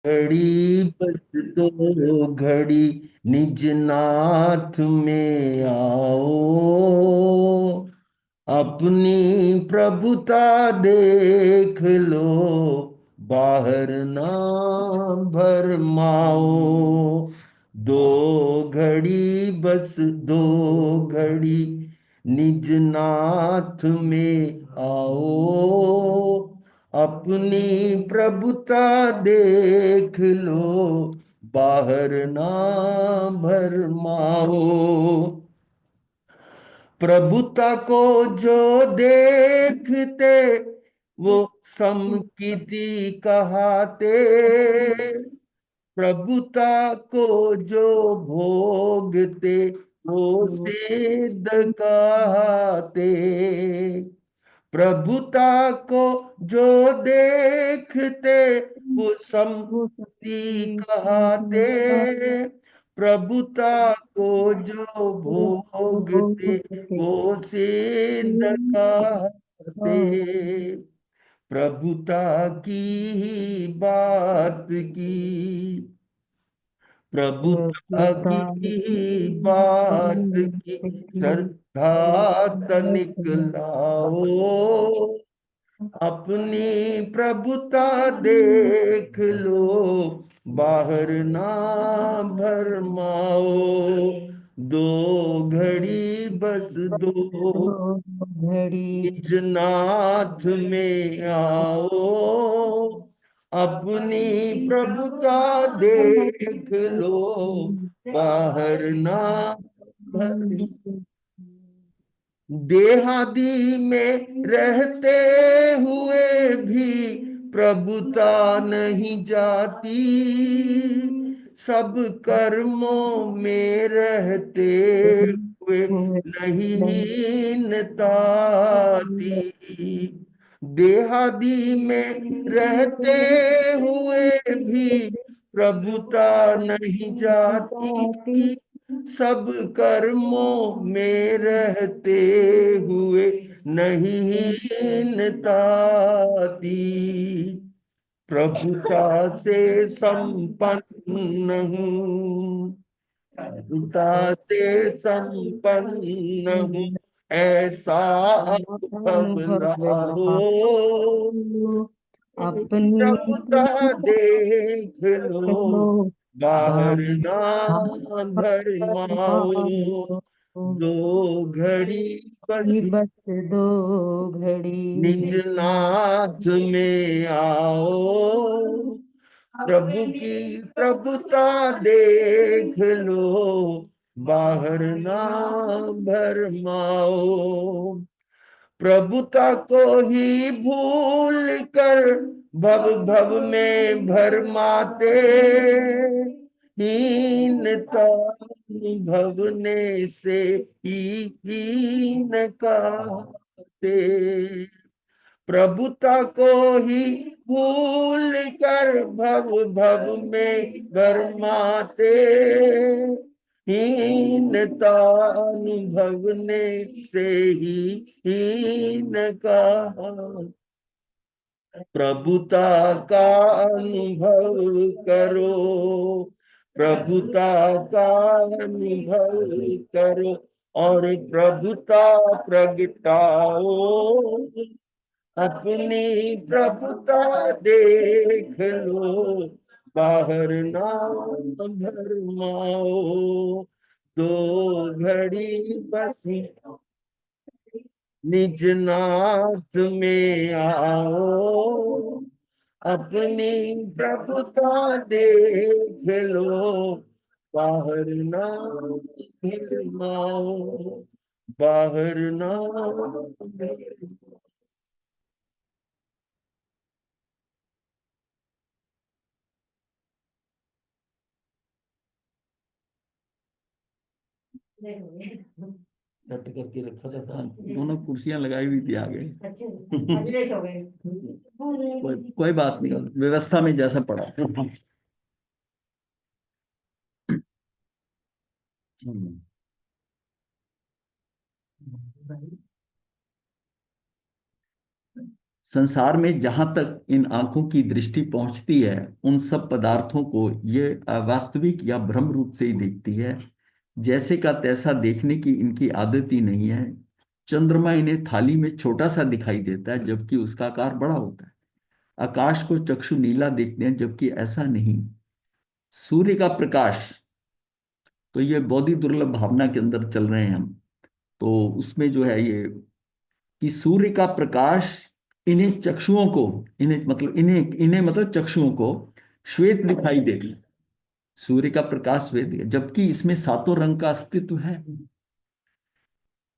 घड़ी बस दो घड़ी निज नाथ में आओ, अपनी प्रभुता देख लो, बाहर ना भरमाओ। दो घड़ी बस दो घड़ी निज नाथ में आओ, अपनी प्रभुता देख लो, बाहर ना भरमाओ। प्रभुता को जो देखते वो समकिति कहाते, प्रभुता को जो भोगते वो सिद्ध कहते। प्रभुता को जो देखते वो वो सम्मति सबकी कहते, प्रभुता को जो भोगते वो सिद्ध कहते। प्रभुता की ही बात की, प्रभुता की ही बात की, श्रद्धा तनिक लाओ, अपनी प्रभुता देख लो, बाहर ना भरमाओ। दो घड़ी बस दो घड़ी निज नाथ में आओ, अपनी प्रभुता देख लो, बाहर ना भर। देहादि में रहते हुए भी प्रभुता नहीं जाती, सब कर्मों में रहते हुए नहीं हीनता आती। देहादि में रहते हुए भी प्रभुता नहीं जाती, सब कर्मों में रहते हुए नहीं हीनताती। प्रभुता से संपन्न हूँ, प्रभुता से संपन्न हूँ, ऐसा अनुभव अनुभव लाओ, अपनी प्रभुता प्रभुता देख लो, लो बाहर बाहर ना भरमाओ। दो घड़ी बस बस दो घड़ी निज नाथ में आओ, प्रभु की प्रभुता देख लो, बाहर ना भरमाओ। प्रभुता को ही भूल कर भव भव में भरमाते, हीनता भवने से ही हीन कहते। प्रभुता को ही भूल कर भव भव में भरमाते, हीनता अनुभवने से ही हीन कहा। प्रभुता का अनुभव करो, प्रभुता का अनुभव करो, और प्रभुता प्रगटाओ, अपनी प्रभुता देख लो, बाहर ना भरमाओ। दो घड़ी बस निज नाथ में आओ, अपनी प्रभुता देख लो, बाहर ना भरमाओ, बाहर ना भरमाओ। कट करके रखा था दोनों कुर्सियां लगाई हुई थी आगे। कोई बात नहीं, व्यवस्था में जैसा पड़ा। संसार में जहां तक इन आंखों की दृष्टि पहुंचती है, उन सब पदार्थों को ये अवास्तविक या भ्रम रूप से ही देखती है। जैसे का तैसा देखने की इनकी आदत ही नहीं है। चंद्रमा इन्हें थाली में छोटा सा दिखाई देता है, जबकि उसका आकार बड़ा होता है। आकाश को चक्षु नीला देखते हैं, जबकि ऐसा नहीं। सूर्य का प्रकाश, तो ये बौद्धि दुर्लभ भावना के अंदर चल रहे हैं हम। तो उसमें जो है ये कि सूर्य का प्रकाश इन्हें चक्षुओं को, इन्हें मतलब चक्षुओं को श्वेत दिखाई देगा। सूर्य का प्रकाश श्वेत है, जबकि इसमें सातों रंग का अस्तित्व है।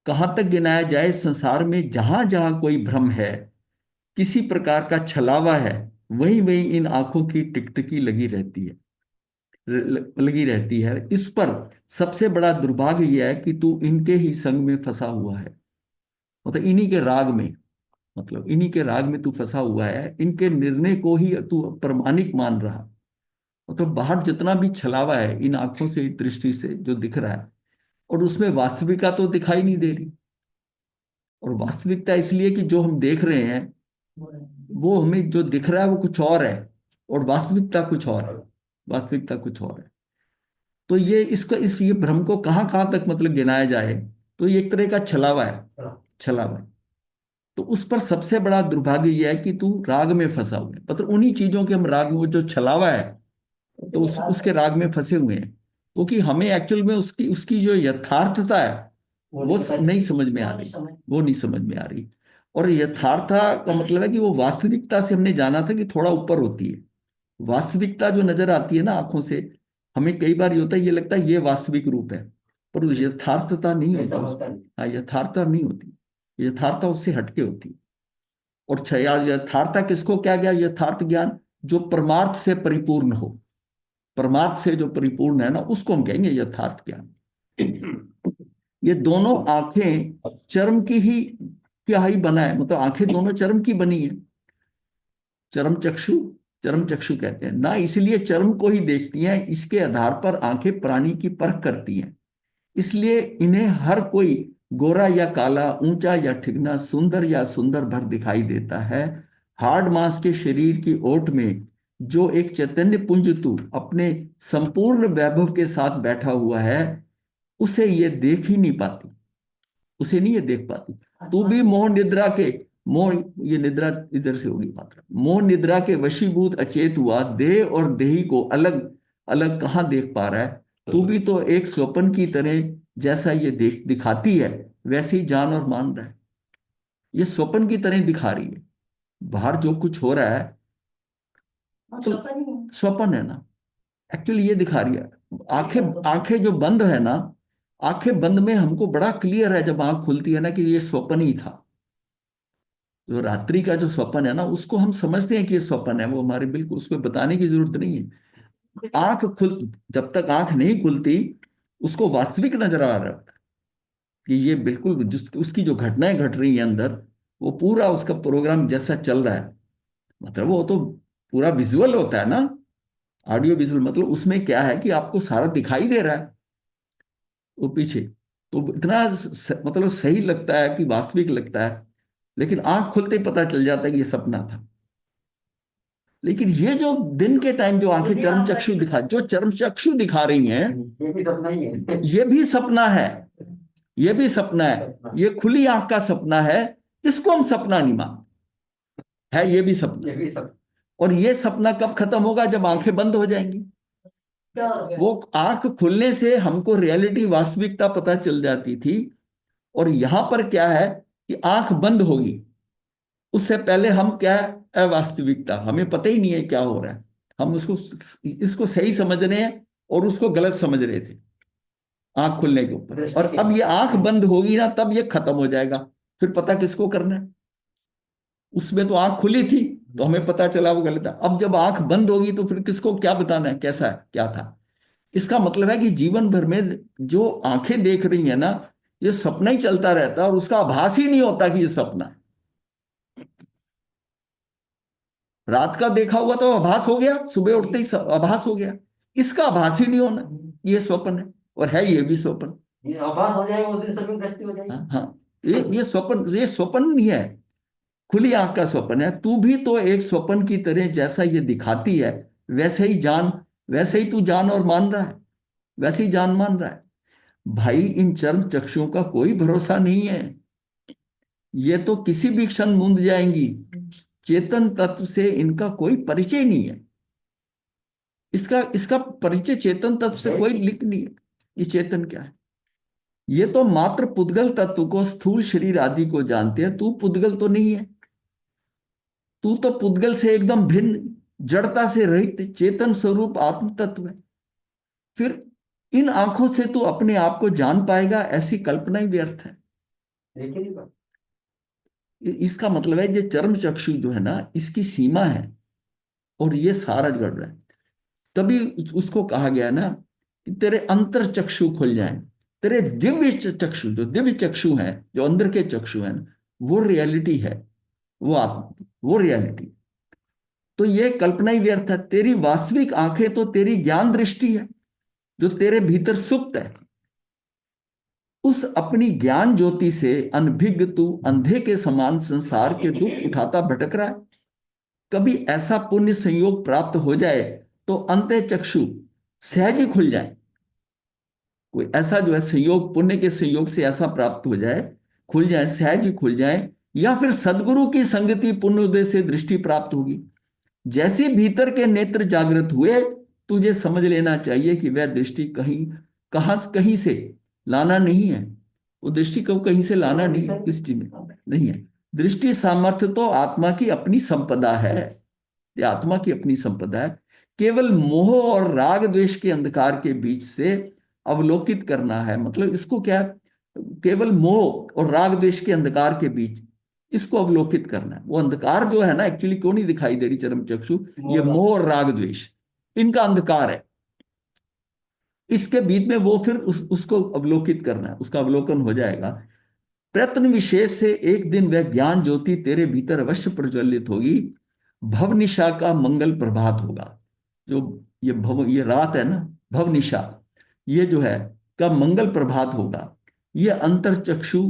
कहां तक गिनाया जाए, संसार में जहां जहां कोई भ्रम है, किसी प्रकार का छलावा है, वहीं वहीं इन आंखों की टिकटिकी लगी रहती है, लगी रहती है। इस पर सबसे बड़ा दुर्भाग्य यह है कि तू इनके ही संग में फंसा हुआ है। मतलब इन्हीं के राग में, मतलब इन्हीं के राग में तू फंसा हुआ है। इनके निर्णय को ही तू प्रमाणिक मान रहा। मतलब बाहर जितना भी छलावा है इन आंखों से, दृष्टि से जो दिख रहा है, और उसमें वास्तविकता तो दिखाई नहीं दे रही। और वास्तविकता इसलिए कि जो हम देख रहे हैं, वो हमें जो दिख रहा है वो कुछ और है, और वास्तविकता कुछ और है। वास्तविकता कुछ और है। तो ये इसका इस ये भ्रम को कहाँ कहाँ तक मतलब गिनाया जाए, तो ये एक तरह का छलावा है। छलावा है। तो उस पर सबसे बड़ा दुर्भाग्य यह है कि तू राग में फंसा हुआ है। मतलब उन्हीं चीजों के हम राग में, वो जो छलावा है, तो उसके राग में फंसे हुए हैं। क्योंकि हमें एक्चुअल में उसकी उसकी जो यथार्थता है वो नहीं समझ में आ रही। वो नहीं समझ में आ रही। और यथार्थता का मतलब है कि वो वास्तविकता से हमने जाना था कि थोड़ा ऊपर होती है। वास्तविकता जो नजर आती है ना आंखों से, हमें कई बार ये होता है, ये लगता है ये वास्तविक रूप है, पर वो यथार्थता नहीं होती। हाँ, यथार्थता नहीं होती। यथार्थता उससे हटके होती है। और यथार्थता किसको क्या गया? यथार्थ ज्ञान जो परमार्थ से परिपूर्ण हो। परमार्थ से जो परिपूर्ण है ना, उसको हम कहेंगे यथार्थ ज्ञान। ये दोनों आंखें चर्म की ही क्या ही बना है, मतलब आंखें दोनों चर्म की बनी है। चर्म चक्षु, चर्म चक्षु कहते हैं ना, इसलिए चर्म को ही देखती हैं। इसके आधार पर आंखें प्राणी की परख करती हैं। इसलिए इन्हें हर कोई गोरा या काला, ऊंचा या ठिगना, सुंदर या सुंदर भर दिखाई देता है। हाड़ मांस के शरीर की ओट में जो एक चैतन्य पुंज तू अपने संपूर्ण वैभव के साथ बैठा हुआ है, उसे ये देख ही नहीं पाती। उसे नहीं ये देख पाती। तू भी मोह निद्रा के, मोह, ये निद्रा इधर से होगी मात्रा, मोह निद्रा के वशीभूत अचेत हुआ देह और देही को अलग अलग कहाँ देख पा रहा है? तू भी तो एक स्वप्न की तरह, जैसा ये दिखाती है वैसे ही जान और मान रहा है। ये स्वप्न की तरह दिखा रही है। बाहर जो कुछ हो रहा है तो स्वप्न है ना। एक्चुअली ये दिखा रही है। आंखें आंखें जो बंद है ना, आंखें बंद में हमको बड़ा क्लियर है, जब आंख खुलती है ना, कि ये स्वप्न ही था। जो रात्रि का जो स्वप्न है ना, उसको हम समझते हैं कि ये स्वप्न है, वो हमारे बिल्कुल उसमें बताने की जरूरत नहीं है। आंख खुल जब तक आंख नहीं खुलती, उसको वास्तविक नजर आ रहा है कि ये बिल्कुल जिस उसकी जो घटनाएं घट रही हैं अंदर, वो पूरा उसका प्रोग्राम जैसा चल रहा है। मतलब वो तो पूरा विजुअल होता है ना, ऑडियो विजुअल। मतलब उसमें क्या है कि आपको सारा दिखाई दे रहा है वो पीछे। तो इतना मतलब सही लगता है कि वास्तविक लगता है। लेकिन आंख खुलते ही पता चल जाता है कि ये सपना था। लेकिन ये जो दिन के टाइम जो आंखें चर्म चक्षु दिखा रही हैं, ये भी सपना ही है। ये भी सपना है। ये भी सपना है। ये खुली आंख का सपना है। इसको हम सपना नहीं मानते, है ये भी सपना। ये भी सपना। और ये सपना कब खत्म होगा? जब आंखें बंद हो जाएंगी। वो आंख खुलने से हमको रियलिटी, वास्तविकता पता चल जाती थी। और यहां पर क्या है कि आंख बंद होगी, उससे पहले हम क्या है, अवास्तविकता, हमें पता ही नहीं है क्या हो रहा है। हम उसको इसको सही समझ रहे हैं और उसको गलत समझ रहे थे आंख खुलने के ऊपर। और अब ये आंख बंद होगी ना, तब ये खत्म हो जाएगा। फिर पता किसको करना है? उसमें तो आंख खुली थी तो हमें पता चला वो गलत है। अब जब आंख बंद होगी तो फिर किसको क्या बताना है, कैसा है, क्या था? इसका मतलब है कि जीवन भर में जो आंखें देख रही है ना, ये सपना ही चलता रहता है, और उसका आभास ही नहीं होता कि ये सपना है। रात का देखा हुआ तो आभास हो गया, सुबह उठते ही आभास हो गया। इसका आभास ही नहीं होना, ये स्वप्न है। और है ये भी स्वप्न। ये आभास हो जाएगा, उस दिन सभी दृष्टि हो जाएगी। हाँ हाँ, ये स्वप्न नहीं है। खुली आंख का स्वप्न है। तू भी तो एक स्वप्न की तरह, जैसा ये दिखाती है वैसे ही जान, वैसे ही तू जान और मान रहा है, वैसे ही जान मान रहा है। भाई इन चर्म चक्षुओं का कोई भरोसा नहीं है, ये तो किसी भी क्षण मूंद जाएंगी। चेतन तत्व से इनका कोई परिचय नहीं है, इसका इसका परिचय चेतन तत्व से कोई लिंक नहीं है। ये चेतन क्या है? ये तो मात्र पुद्गल तत्व को, स्थूल शरीर आदि को जानते हैं। तू पुद्गल तो नहीं है, तू तो पुद्गल से एकदम भिन्न, जड़ता से रहित चेतन स्वरूप आत्म तत्व है। फिर इन आंखों से तू अपने आप को जान पाएगा, ऐसी कल्पना ही व्यर्थ है। इसका मतलब है ये चर्म चक्षु जो है ना, इसकी सीमा है, और ये सारा गड़ रहा है। तभी उसको कहा गया ना कि तेरे अंतर चक्षु खुल जाएं, तेरे दिव्य चक्षु, जो दिव्य चक्षु हैं, जो अंदर के चक्षु हैं, वो रियलिटी है, वो आत्मा, वो रियलिटी। तो ये कल्पना ही व्यर्थ है। तेरी वास्तविक आंखें तो तेरी ज्ञान दृष्टि है, जो तेरे भीतर सुप्त है। उस अपनी ज्ञान ज्योति से अनभिज्ञ तू अंधे के समान संसार के दुख उठाता भटक रहा है। कभी ऐसा पुण्य संयोग प्राप्त हो जाए तो अंतः चक्षु सहज ही खुल जाए। कोई ऐसा जो है संयोग, पुण्य के संयोग से ऐसा प्राप्त हो जाए, खुल जाए, सहज ही खुल जाए, या फिर सदगुरु की संगति पुण्योदय से दृष्टि प्राप्त होगी। जैसे भीतर के नेत्र जागृत हुए, तुझे समझ लेना चाहिए कि वह दृष्टि कहीं से लाना नहीं है। वो दृष्टि को कहीं से लाना नहीं है, दृष्टि में नहीं है। दृष्टि सामर्थ्य तो आत्मा की अपनी संपदा है, ये आत्मा की अपनी संपदा है। केवल मोह और राग द्वेष के अंधकार के बीच से अवलोकित करना है। मतलब इसको क्या है? केवल मोह और राग द्वेष के अंधकार के बीच इसको अवलोकित करना है। वो अंधकार जो है ना, एक्चुअली क्यों नहीं दिखाई दे रही चरम चक्षु? ये मोह और राग द्वेष, इनका अंधकार है। इसके बीच में वो फिर उसको अवलोकित करना है, उसका अवलोकन हो जाएगा। प्रयत्न विशेष से एक दिन वह ज्ञान ज्योति तेरे भीतर अवश्य प्रज्वलित होगी। भवनिशा का मंगल प्रभात होगा। जो ये रात है ना, भवनिशा, ये जो है का मंगल प्रभात होगा। ये अंतर चक्षु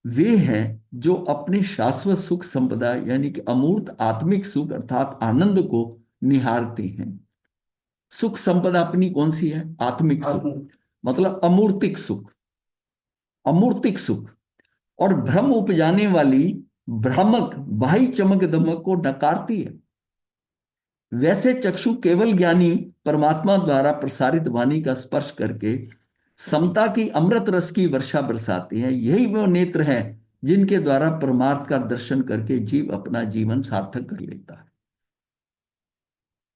वे हैं जो अपने शाश्वत सुख संपदा, यानी कि अमूर्त आत्मिक सुख अर्थात आनंद को निहारते हैं। सुख संपदा अपनी कौन सी है? आत्मिक सुख, मतलब अमूर्तिक सुख, अमूर्तिक सुख। और भ्रम उपजाने वाली भ्रामक बाह्य चमक दमक को नकारती है। वैसे चक्षु केवल ज्ञानी परमात्मा द्वारा प्रसारित वाणी का स्पर्श करके समता की अमृत रस की वर्षा बरसाते हैं। यही वो नेत्र हैं जिनके द्वारा परमार्थ का दर्शन करके जीव अपना जीवन सार्थक कर लेता है।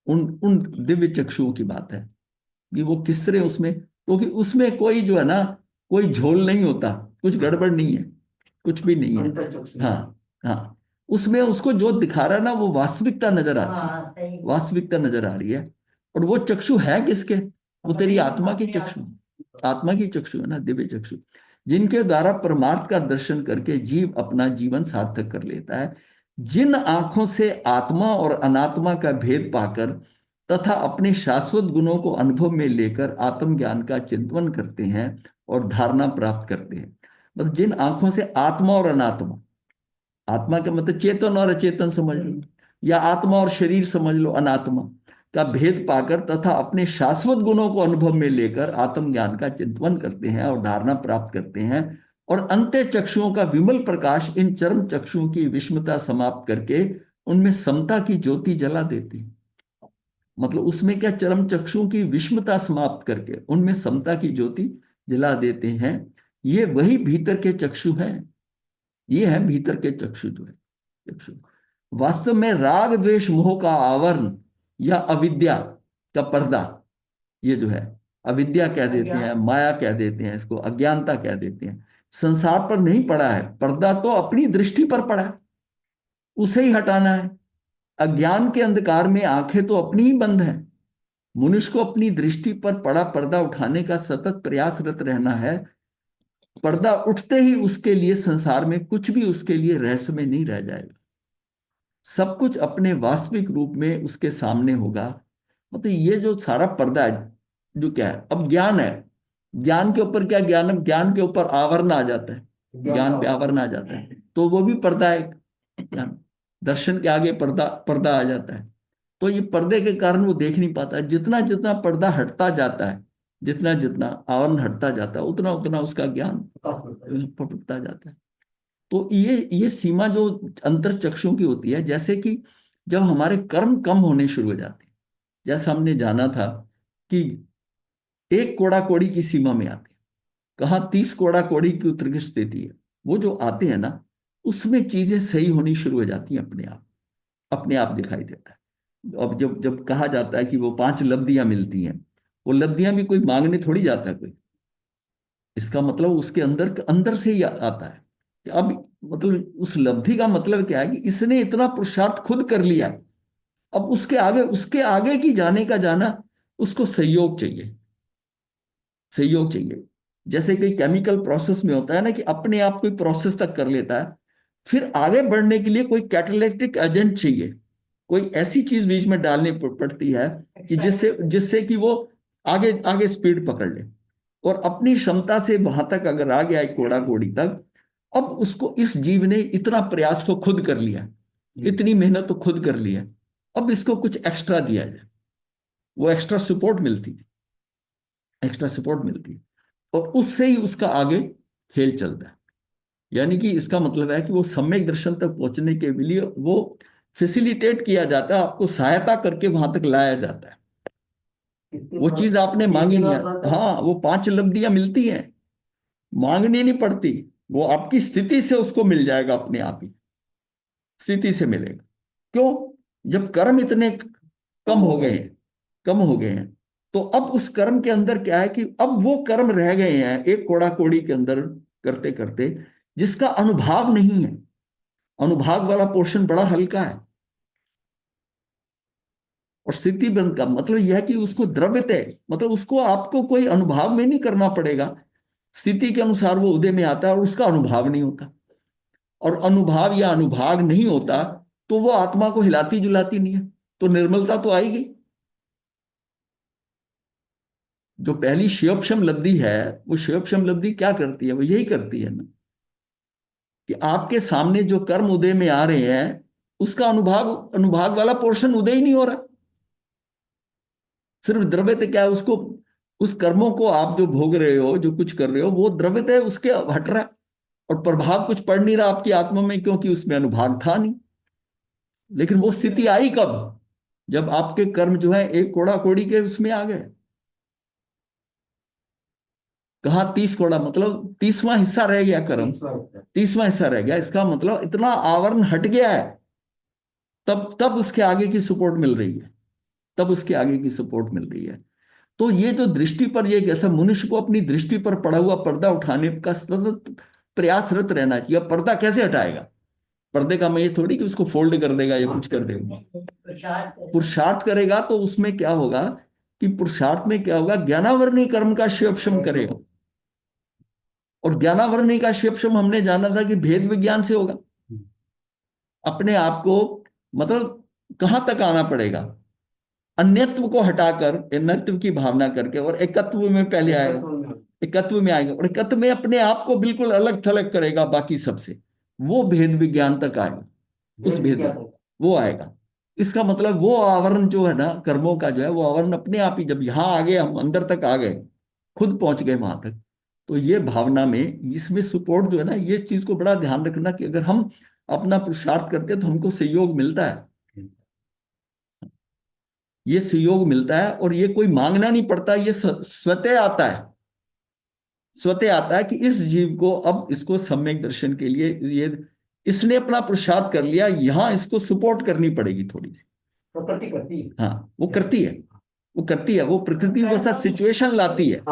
उन उन दिव्य चक्षुओं की बात है कि वो किस तरह उसमें, क्योंकि उसमें कोई जो है ना, कोई झोल नहीं होता, कुछ गड़बड़ नहीं है, कुछ भी नहीं है। हाँ हाँ, उसमें उसको जो दिखा रहा है ना, वो वास्तविकता नजर आती है, वास्तविकता नजर आ रही है। और वो चक्षु है किसके? वो तेरी आत्मा की चक्षु, आत्मा की चक्षु है ना, दिव्य चक्षु, जिनके द्वारा परमार्थ का दर्शन करके जीव अपना जीवन सार्थक कर लेता है। जिन आंखों से आत्मा और अनात्मा का भेद पाकर तथा अपने शाश्वत गुणों को अनुभव में लेकर आत्मज्ञान का चिंतन करते हैं और धारणा प्राप्त करते हैं। मतलब जिन आंखों से आत्मा और अनात्मा, आत्मा का मतलब चेतन और अचेतन समझ लो, या आत्मा और शरीर समझ लो, अनात्मा का भेद पाकर तथा अपने शाश्वत गुणों को अनुभव में लेकर आत्मज्ञान का चिंतन करते हैं और धारणा प्राप्त करते हैं। और अंत्य चक्षुओं का विमल प्रकाश इन चरम चक्षुओं की विषमता समाप्त करके उनमें समता की ज्योति जला देती है। मतलब उसमें क्या, चरम चक्षुओं की विषमता समाप्त करके उनमें समता की ज्योति जला देते हैं। ये वही भीतर के चक्षु हैं, ये है भीतर के चक्षु जो है चक्षु। वास्तव में राग द्वेष मोह का आवरण या अविद्या का पर्दा, ये जो है अविद्या कह देते हैं, माया कह देते हैं, इसको अज्ञानता कह देते हैं, संसार पर नहीं पड़ा है। पर्दा तो अपनी दृष्टि पर पड़ा है, उसे ही हटाना है। अज्ञान के अंधकार में आंखें तो अपनी ही बंद है। मनुष्य को अपनी दृष्टि पर पड़ा पर्दा उठाने का सतत प्रयासरत रहना है। पर्दा उठते ही उसके लिए संसार में कुछ भी उसके लिए रहस्य में नहीं रह जाएगा, सब कुछ अपने वास्तविक रूप में उसके सामने होगा। मतलब ये जो सारा पर्दा है, जो क्या है, अब ज्ञान है, ज्ञान के ऊपर क्या, ज्ञान के ऊपर आवरण आ जाता है, ज्ञान पे आवरण आ जाता है, तो वो भी पर्दा है। ज्ञान, दर्शन के आगे पर्दा पर्दा आ जाता है। तो ये पर्दे के कारण वो देख नहीं पाता। जितना जितना पर्दा हटता जाता है, जितना जितना आवरण हटता जाता है, उतना उतना उसका ज्ञान पकड़ता जाता है। तो ये सीमा जो अंतर चक्षुओं की होती है, जैसे कि जब हमारे कर्म कम होने शुरू हो जाते हैं, जैसा हमने जाना था कि एक कोड़ा कोड़ी की सीमा में आते हैं, कहाँ 30 कोड़ा कोड़ी की उत्कृष्ट स्थिति है, वो जो आते हैं ना, उसमें चीजें सही होनी शुरू हो जाती हैं अपने आप, अपने आप दिखाई देता है। अब जब जब कहा जाता है कि वो 5 लब्धियां मिलती हैं, वो लब्धियां भी कोई मांगने थोड़ी जाता है कोई, इसका मतलब उसके अंदर अंदर से ही आता है। कि अब मतलब उस लब्धि का मतलब क्या है कि इसने इतना पुरुषार्थ खुद कर लिया, अब उसके आगे की जाने का जाना, उसको सहयोग चाहिए, सहयोग चाहिए। जैसे कि केमिकल प्रोसेस में होता है ना, कि अपने आप कोई प्रोसेस तक कर लेता है, फिर आगे बढ़ने के लिए कोई कैटालिटिक एजेंट चाहिए, कोई ऐसी चीज बीच में डालनी पड़ती है कि जिससे जिससे कि वो आगे आगे स्पीड पकड़ ले। और अपनी क्षमता से वहां तक अगर आ गया एक कोड़ा कोड़ी तक, अब उसको इस जीव ने इतना प्रयास तो खुद कर लिया, इतनी मेहनत तो खुद कर लिया, अब इसको कुछ एक्स्ट्रा दिया जाए, वो एक्स्ट्रा सपोर्ट मिलती है, एक्स्ट्रा सपोर्ट मिलती है, और उससे ही उसका आगे खेल चलता है। यानी कि इसका मतलब है कि वो सम्यक दर्शन तक पहुंचने के लिए वो फैसिलिटेट किया जाता है, आपको सहायता करके वहां तक लाया जाता है। वो चीज आपने मांगी नहीं है। हाँ, वो 5 लब्धियां मिलती हैं, मांगनी नहीं पड़ती, वो आपकी स्थिति से उसको मिल जाएगा, अपने आप ही स्थिति से मिलेगा। क्यों? जब कर्म इतने कम हो गए हैं, कम हो गए हैं, तो अब उस कर्म के अंदर क्या है कि अब वो कर्म रह गए हैं एक कोड़ा कोड़ी के अंदर करते करते, जिसका अनुभाव नहीं है। अनुभाग वाला पोर्शन बड़ा हल्का है। और सिद्धि बंध का मतलब यह है कि उसको द्रव्यते, मतलब उसको आपको कोई अनुभाव में नहीं करना पड़ेगा, स्थिति के अनुसार वो उदय में आता है और उसका अनुभाव नहीं होता। और अनुभाव या अनुभाग नहीं होता तो वो आत्मा को हिलाती जुलाती नहीं है, तो निर्मलता तो आएगी। जो पहली शिवक्षम लब्धि है, वो शिवक्षम लब्धि क्या करती है? वो यही करती है ना, कि आपके सामने जो कर्म उदय में आ रहे हैं, उसका अनुभाव अनुभाग वाला पोर्शन उदय ही नहीं हो रहा। सिर्फ द्रव्यते क्या है, उसको उस कर्मों को आप जो भोग रहे हो, जो कुछ कर रहे हो, वो द्रव्यते उसके हट रहा है, और प्रभाव कुछ पड़ नहीं रहा आपकी आत्मा में, क्योंकि उसमें अनुभाग था नहीं। लेकिन वो स्थिति आई कब? जब आपके कर्म जो है एक कोड़ा कोड़ी के उसमें आ गए। कहा 30 कोड़ा, मतलब 30वां हिस्सा रह गया कर्म, 30वां हिस्सा रह गया, इसका मतलब इतना आवरण हट गया है। तब तब उसके आगे की सपोर्ट मिल रही है, तब उसके आगे की सपोर्ट मिल रही है। तो ये जो दृष्टि पर, ये कैसा मनुष्य को अपनी दृष्टि पर पड़ा हुआ पर्दा उठाने का सतत प्रयासरत रहना चाहिए। अब पर्दा कैसे हटाएगा? पर्दे का मैं ये थोड़ी कि उसको फोल्ड कर देगा या कुछ कर देगा। पुरुषार्थ करेगा तो उसमें क्या होगा कि पुरुषार्थ में क्या होगा, ज्ञानावरणी कर्म का शिवक्षम करेगा। और ज्ञानावरणी का शिवक्षम हमने जाना था कि भेद विज्ञान से होगा। अपने आप को मतलब कहां तक आना पड़ेगा? अन्यत्व को हटाकर एकत्व की भावना करके, और एकत्व में पहले आएगा, एकत्व में आएगा, और एकत्व में अपने आप को बिल्कुल अलग थलग करेगा बाकी सबसे, वो भेद विज्ञान तक आएगा। उस भेद वो आएगा। इसका मतलब वो आवरण जो है ना कर्मों का, जो है वो आवरण अपने आप ही, जब यहां आ गए, हम अंदर तक आ गए, खुद पहुंच गए वहां तक, तो ये भावना में, इसमें सपोर्ट जो है ना, ये चीज को बड़ा ध्यान रखना कि अगर हम अपना पुरुषार्थ करते हैं तो हमको सहयोग मिलता है। ये सहयोग मिलता है, और ये कोई मांगना नहीं पड़ता, ये स्वतः आता है। स्वतः आता है कि इस जीव को, अब इसको सम्यक दर्शन के लिए, ये इसने अपना पुरुषार्थ कर लिया, यहां इसको सपोर्ट करनी पड़ेगी थोड़ी सी। प्रकृति करती है। हाँ, वो करती है, वो करती है, वो प्रकृति वैसा सिचुएशन लाती है,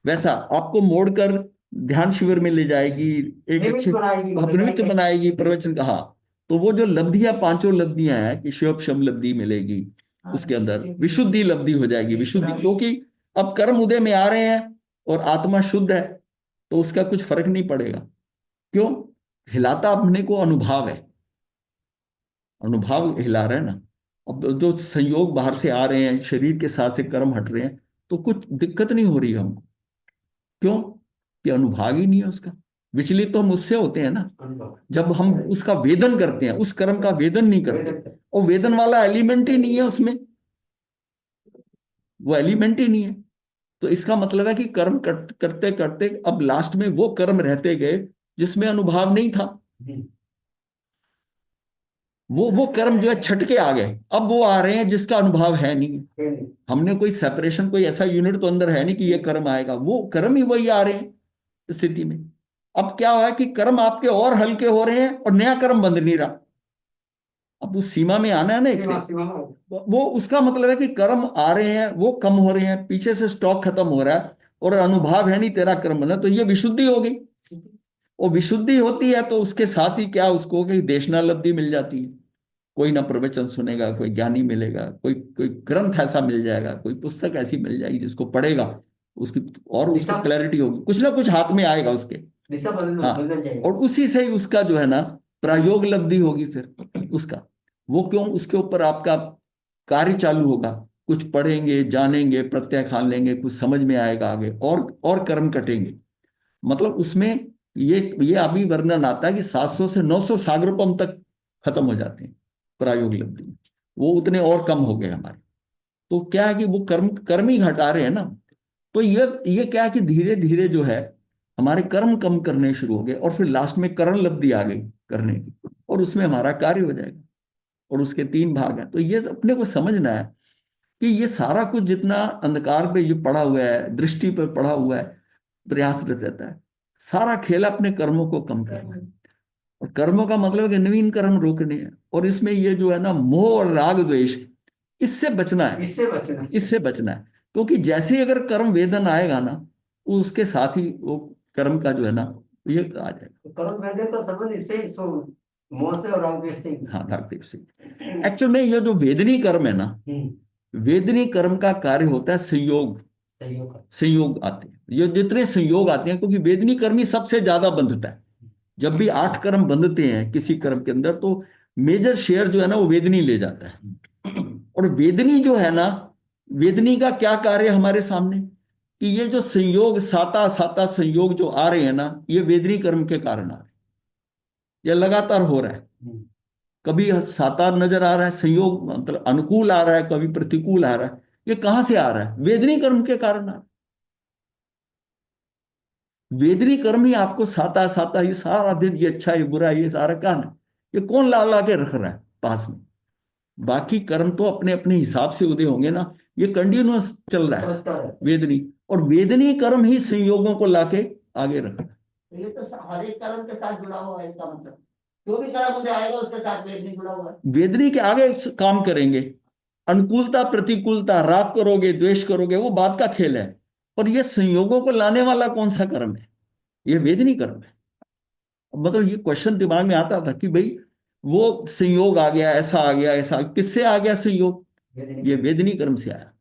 वैसा आपको मोड़कर ध्यान शिविर में ले जाएगी, एक अच्छे निमित्त बनाएगी, प्रवचन का। हाँ, तो वो जो लब्धियां, 5 लब्धियां हैं कि शिवक्षम लब्धि मिलेगी, उसके अंदर विशुद्धि लब्धि हो जाएगी। विशुद्धि क्योंकि अब कर्म उदय में आ रहे हैं और आत्मा शुद्ध है, तो उसका कुछ फर्क नहीं पड़ेगा। क्यों? हिलाता अपने को अनुभाव है, अनुभव हिला रहे हैं ना। अब जो संयोग बाहर से आ रहे हैं, शरीर के साथ से कर्म हट रहे हैं, तो कुछ दिक्कत नहीं हो रही है हमको। क्यों? कि अनुभाग ही नहीं है उसका। विचलित तो हम उससे होते हैं ना, जब हम उसका वेदन करते हैं, उस कर्म का वेदन नहीं करते, और वेदन वाला एलिमेंट ही नहीं है उसमें, वो एलिमेंट ही नहीं है। तो इसका मतलब है कि कर्म करते करते अब लास्ट में वो कर्म रहते गए जिसमें अनुभव नहीं था, वो कर्म जो है छटके आ गए, अब वो आ रहे हैं जिसका अनुभव है नहीं। हमने कोई सेपरेशन, कोई ऐसा यूनिट तो अंदर है नहीं कि ये कर्म आएगा, वो कर्म ही वही आ रहे हैं स्थिति में। अब क्या हुआ है कि कर्म आपके और हल्के हो रहे हैं और नया कर्म बंध नहीं रहा। अब उस सीमा में आना है ना एक से, वो उसका मतलब है कि कर्म आ रहे हैं, वो कम हो रहे हैं, पीछे से स्टॉक खत्म हो रहा है, और अनुभव है नहीं तेरा कर्म बंधन, तो ये विशुद्धि हो गई। और विशुद्धि होती है तो उसके साथ ही क्या, उसको कि देशना लब्धि मिल जाती है। कोई ना प्रवचन सुनेगा, कोई ज्ञानी मिलेगा, कोई कोई ग्रंथ ऐसा मिल जाएगा, कोई पुस्तक ऐसी मिल जाएगी जिसको पढ़ेगा उसकी, और उसको क्लैरिटी होगी, कुछ ना कुछ हाथ में आएगा उसके। हाँ, और उसी से ही उसका जो है ना प्रयोग लब्धि होगी फिर उसका। वो क्यों, उसके ऊपर आपका कार्य चालू होगा, कुछ पढ़ेंगे, जानेंगे, प्रत्यय खान लेंगे, कुछ समझ में आएगा आगे, और कर्म कटेंगे। मतलब उसमें ये अभी वर्णन आता है कि 700 से 900 सागरोपम तक खत्म हो जाते हैं प्रायोग लब्धि में, वो उतने और कम हो गए हमारे। तो क्या है कि वो कर्म कर्म ही घटा रहे हैं ना। तो ये क्या है कि धीरे धीरे जो है हमारे कर्म कम करने शुरू हो गए, और फिर लास्ट में करण लब्धि आ गई करने की, और उसमें हमारा कार्य हो जाएगा। और उसके 3 भाग हैं। तो ये अपने को समझना है कि ये सारा कुछ जितना अंधकार पे ये पड़ा हुआ है, दृष्टि पर पड़ा हुआ है, प्रयासरत रहता है, सारा खेल अपने कर्मों को कम करना है। और कर्मों का मतलब है कि नवीन कर्म रोकने हैं, और इसमें ये जो है ना मोह और राग द्वेष, इससे बचना है, इससे बचना है। क्योंकि जैसे ही अगर कर्म वेदन आएगा ना, उसके साथ ही वो कर्म का जो है ना ये आ जाएगा। कर्म वेदन तो संबंध इससे ही, सो मोह से और राग द्वेष से। हाँ, राग द्वेष से। एक्चुअल में ये जो वेदनी कर्म है ना, वेदनी कर्म का कार्य होता है संयोग। संयोग आते हैं, ये जितने संयोग आते हैं, क्योंकि वेदनी कर्म ही सबसे ज्यादा बंधता है। जब भी 8 कर्म बंधते हैं किसी कर्म के अंदर, तो मेजर शेयर जो है ना वो वेदनी ले जाता है। और वेदनी जो है ना, वेदनी का क्या कार्य हमारे सामने, कि ये जो संयोग साता साता संयोग जो आ रहे हैं ना, ये वेदनी कर्म के कारण आ रहे हैं। ये लगातार हो रहा है, कभी साता नजर आ रहा है संयोग, मतलब अनुकूल आ रहा है, कभी प्रतिकूल आ रहा है। ये कहां से आ रहा है? वेदनी कर्म के कारण आ रहा है। वेदनी कर्म ही आपको साता साता, ये सारा दिन ये अच्छा ये बुरा ये सारा कान है, ये कौन ला ला के रख रहा है पास में? बाकी कर्म तो अपने अपने हिसाब से उदय होंगे ना, ये कंटिन्यूअस चल रहा है वेदनी। और वेदनी कर्म ही संयोगों को लाके आगे रख रहा है। ये तो हर एक कर्म के साथ जुड़ा हुआ है, इसका मतलब जो भी कर्म उदय आएगा उसके साथ वेदनी जुड़ा हुआ है। वेदनी के आगे काम करेंगे, अनुकूलता प्रतिकूलता, राग करोगे द्वेष करोगे, वो बात का खेल है। और ये संयोगों को लाने वाला कौन सा कर्म है? ये वेदनी कर्म है। मतलब ये क्वेश्चन दिमाग में आता था कि भाई वो संयोग आ गया, ऐसा आ गया, ऐसा किससे आ गया संयोग? ये वेदनी कर्म से आया।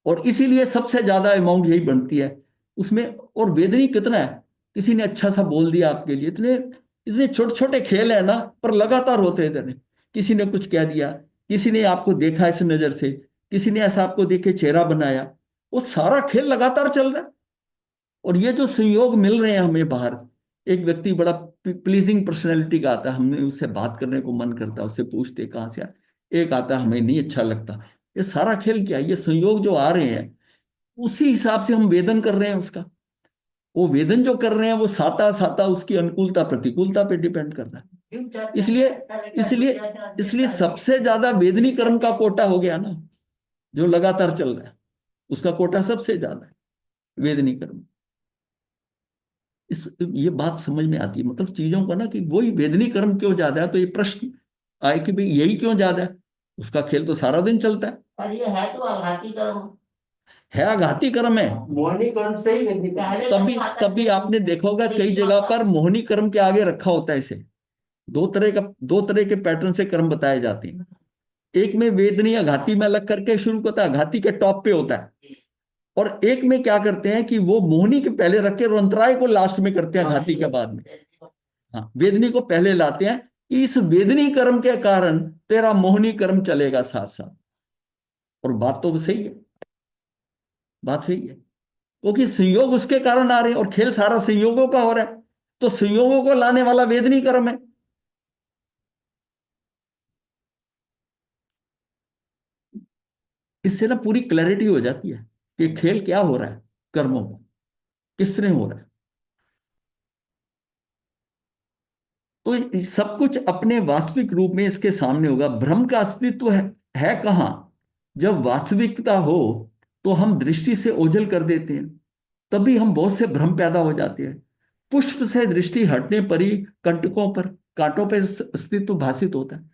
और इसीलिए सबसे ज्यादा अमाउंट यही बनती है उसमें। और वेदनी कितना है, किसी ने अच्छा सा बोल दिया आपके लिए, इतने इतने छोटे छोटे खेल है ना, पर लगातार होते हैं। किसी ने कुछ कह दिया, किसी ने आपको देखा इस नजर से, किसी ने ऐसा आपको देखे चेहरा बनाया, वो सारा खेल लगातार चल रहा है। और ये जो संयोग मिल रहे हैं हमें बाहर, एक व्यक्ति बड़ा प्लीजिंग पर्सनैलिटी का आता है, हमने उससे बात करने को मन करता है, उससे पूछते कहाँ से आया, एक आता है हमें नहीं अच्छा लगता। ये सारा खेल क्या है? ये संयोग जो आ रहे हैं, उसी हिसाब से हम वेदन कर रहे हैं उसका। वो वेदन जो कर रहे हैं वो साता साता उसकी अनुकूलता प्रतिकूलता पे डिपेंड कर रहा है। इसलिए इसलिए इसलिए सबसे ज्यादा वेदनी कर्म का कोटा हो गया ना, जो लगातार चल रहा है, उसका कोटा सबसे ज्यादा है वेदनी कर्म। ये बात समझ में आती है, मतलब चीजों का ना, कि वही वेदनी कर्म क्यों ज्यादा है। तो ये प्रश्न आए कि भाई यही क्यों ज्यादा है, उसका खेल तो सारा दिन चलता है। पर ये है तो आघाती कर्म है, आघाती कर्म है। मोहनी कर्म से ही तभी तभी आपने देखा होगा कई जगह पर मोहनी कर्म के आगे रखा होता है इसे। दो तरह के पैटर्न से कर्म बताए जाते हैं। एक में वेदनी आघाती में अलग करके शुरू होता है, आघाती के टॉप पे होता है। और एक में क्या करते हैं कि वो मोहनी के पहले रख के और अंतराय को लास्ट में करते हैं, घाती के बाद में। हाँ, वेदनी को पहले लाते हैं कि इस वेदनी कर्म के कारण तेरा मोहनी कर्म चलेगा साथ साथ। और बात तो सही है, बात सही है, क्योंकि संयोग उसके कारण आ रहे हैं और खेल सारा संयोगों का हो रहा है। तो संयोगों को लाने वाला वेद नहीं कर्म है। इससे ना पूरी क्लैरिटी हो जाती है कि खेल क्या हो रहा है, कर्मों का किस तरह हो रहा है। तो ये सब कुछ अपने वास्तविक रूप में इसके सामने होगा। भ्रम का अस्तित्व है कहाँ? जब वास्तविकता हो तो हम दृष्टि से ओझल कर देते हैं, तभी हम बहुत से भ्रम पैदा हो जाते हैं। पुष्प से दृष्टि हटने पर ही कंटकों पर, कांटों पर अस्तित्व भासित होता है।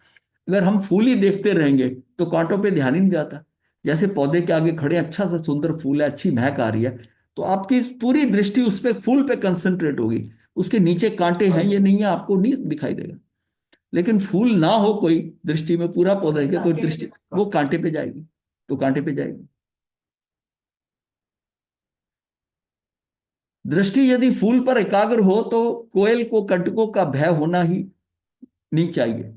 अगर हम फूल ही देखते रहेंगे तो कांटों पे ध्यान ही नहीं जाता। जैसे पौधे के आगे खड़े, अच्छा सा सुंदर फूल है, अच्छी महक आ रही है, तो आपकी पूरी दृष्टि उस पे, फूल पे कंसंट्रेट होगी। उसके नीचे कांटे हैं ये नहीं है, आपको नहीं दिखाई देगा। लेकिन फूल ना हो कोई दृष्टि में, पूरा पौधा है तो दृष्टि वो कांटे पे जाएगी, तो कांटे पे जाएगी। दृष्टि यदि फूल पर एकाग्र हो तो कोयल को कंटकों का भय होना ही नहीं चाहिए।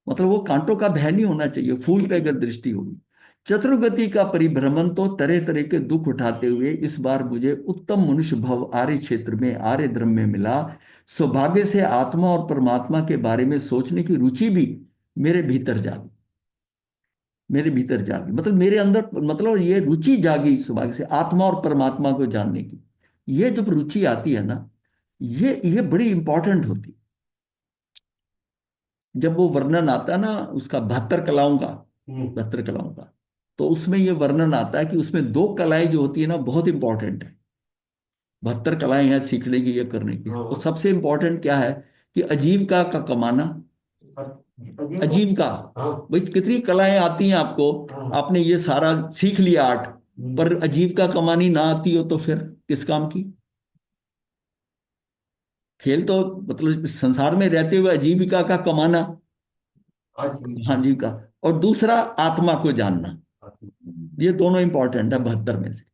मतलब वो कांटों का भय नहीं होना चाहिए फूल पे अगर दृष्टि होगी। चतुर्गति का परिभ्रमण तो तरह तरह के दुख उठाते हुए इस बार मुझे उत्तम मनुष्य भव आर्य क्षेत्र में आर्य धर्म में मिला। सौभाग्य से आत्मा और परमात्मा के बारे में सोचने की रुचि भी मेरे भीतर जागी। मेरे भीतर जागी मतलब मेरे अंदर, मतलब ये रुचि जागी सौभाग्य से आत्मा और परमात्मा को जानने की। ये जब रुचि आती है ना, ये बड़ी इंपॉर्टेंट होती है। जब वो वर्णन आता है ना उसका 72 कलाओं का, 72 कलाओं का, तो उसमें ये वर्णन आता है कि उसमें दो कलाएं जो होती है ना बहुत इंपॉर्टेंट है। 72 कलाएं हैं सीखने की, ये करने की। तो सबसे इंपॉर्टेंट क्या है कि आजीविका का कमाना। आजीविका, भाई कितनी कलाएं आती हैं आपको, आपने ये सारा सीख लिया आर्ट, पर आजीविका कमानी ना आती हो तो फिर किस काम की? खेल तो मतलब संसार में रहते हुए आजीविका का कमाना, आजीविका, और दूसरा आत्मा को जानना। ये दोनों इंपॉर्टेंट है 72 में से।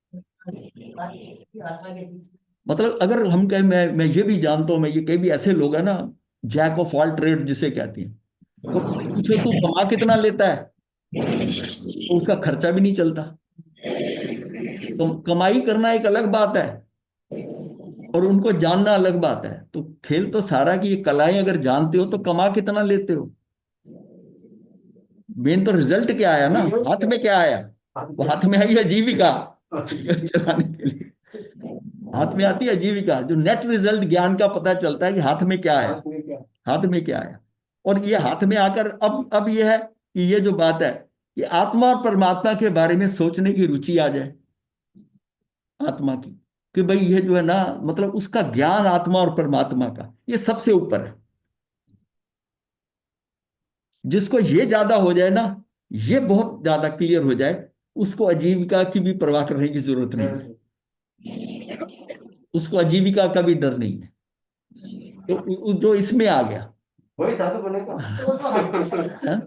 मतलब अगर हम कहें, मैं ये भी जानता हूं, मैं ये कई भी ऐसे लोग हैं ना, जैक ऑफ ऑल ट्रेड जिसे कहते हैं, तो पूछो तू कमा कितना लेता है, तो उसका खर्चा भी नहीं चलता। तो कमाई करना एक अलग बात है और उनको जानना अलग बात है। तो खेल तो सारा की ये कलाएं अगर जानते हो तो कमा कितना लेते हो। मेन तो रिजल्ट क्या आया ना, हाथ में क्या आया, वो हाथ में आई है जीविका चलाने के लिए। हाथ में आती है जीविका, जो नेट रिजल्ट ज्ञान का पता चलता है कि हाथ में क्या है, हाथ में क्या है। और ये हाथ में आकर अब ये है कि ये जो बात है कि आत्मा और परमात्मा के बारे में सोचने की रुचि आ जाए आत्मा की, कि भाई ये जो है ना, मतलब उसका ज्ञान आत्मा और परमात्मा का ये सबसे ऊपर है। जिसको ये ज्यादा हो जाए ना, ये बहुत ज्यादा क्लियर हो जाए, उसको आजीविका की भी परवाह करने की जरूरत नहीं है, उसको आजीविका का भी डर नहीं है। तो जो इसमें आ गया वही साधु बनेगा। हाँ?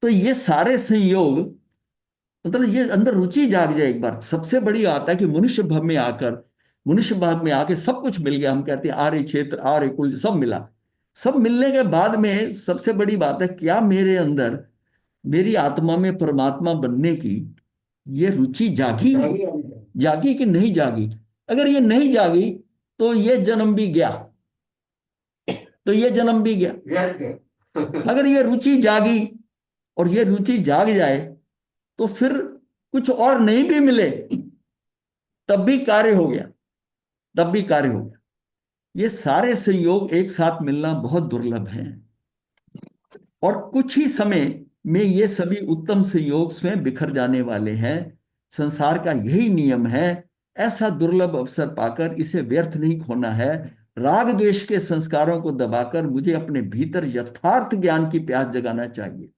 तो ये सारे संयोग, मतलब ये अंदर रुचि जाग जाए एक बार। सबसे बड़ी बात है कि मनुष्य भाव में आकर, मनुष्य भाव में आके सब कुछ मिल गया। हम कहते हैं आर्य क्षेत्र, आर्य कुल, सब मिला। सब मिलने के बाद में सबसे बड़ी बात है, क्या मेरे अंदर, मेरी आत्मा में परमात्मा बनने की ये रुचि जागी, जागी कि नहीं जागी? अगर ये नहीं जागी तो ये जन्म भी गया, तो ये जन्म भी गया। अगर ये रुचि जागी और ये रुचि जाग जाए तो फिर कुछ और नहीं भी मिले तब भी कार्य हो गया, तब भी कार्य हो गया। ये सारे संयोग एक साथ मिलना बहुत दुर्लभ है, और कुछ ही समय में ये सभी उत्तम संयोग स्वयं बिखर जाने वाले हैं। संसार का यही नियम है। ऐसा दुर्लभ अवसर पाकर इसे व्यर्थ नहीं खोना है। राग द्वेष के संस्कारों को दबाकर मुझे अपने भीतर यथार्थ ज्ञान की प्यास जगाना चाहिए।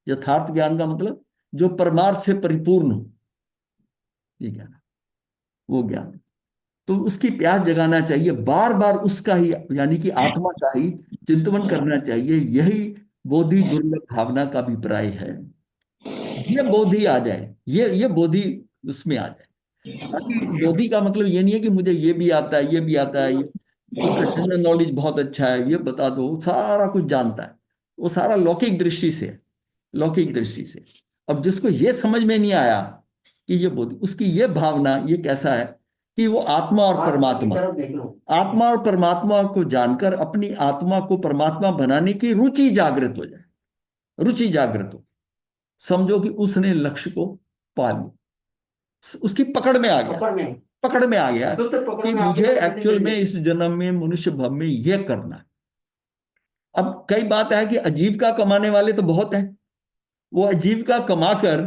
यथार्थ ज्ञान का मतलब जो परमार्थ से परिपूर्ण हो, ये ज्ञान, वो ज्ञान। तो उसकी प्यास जगाना चाहिए, बार बार उसका ही, यानी कि आत्मा का ही चिंतन करना चाहिए। यही बोधि दुर्लभ भावना का अभिप्राय है। ये बोधि आ जाए, ये बोधि उसमें आ जाए। बाकी बोधि का मतलब ये नहीं है कि मुझे ये भी आता है, ये भी आता है, उसका जनरल नॉलेज बहुत अच्छा है, ये बता दो, वो सारा कुछ जानता है। वो सारा लौकिक दृष्टि से है, लौकिक दृष्टि से। अब जिसको ये समझ में नहीं आया कि ये बोधि, उसकी ये भावना, ये कैसा है कि वो आत्मा और परमात्मा, आत्मा और परमात्मा को जानकर अपनी आत्मा को परमात्मा बनाने की रुचि जागृत हो जाए, रुचि जागृत हो, समझो कि उसने लक्ष्य को पा लिया, उसकी पकड़ में आ गया, पकड़ में आ गया कि मुझे एक्चुअल में इस जन्म में मनुष्य भव में यह करना है। अब कई बात है कि आजीविका कमाने वाले तो बहुत हैं, वो आजीविका कमाकर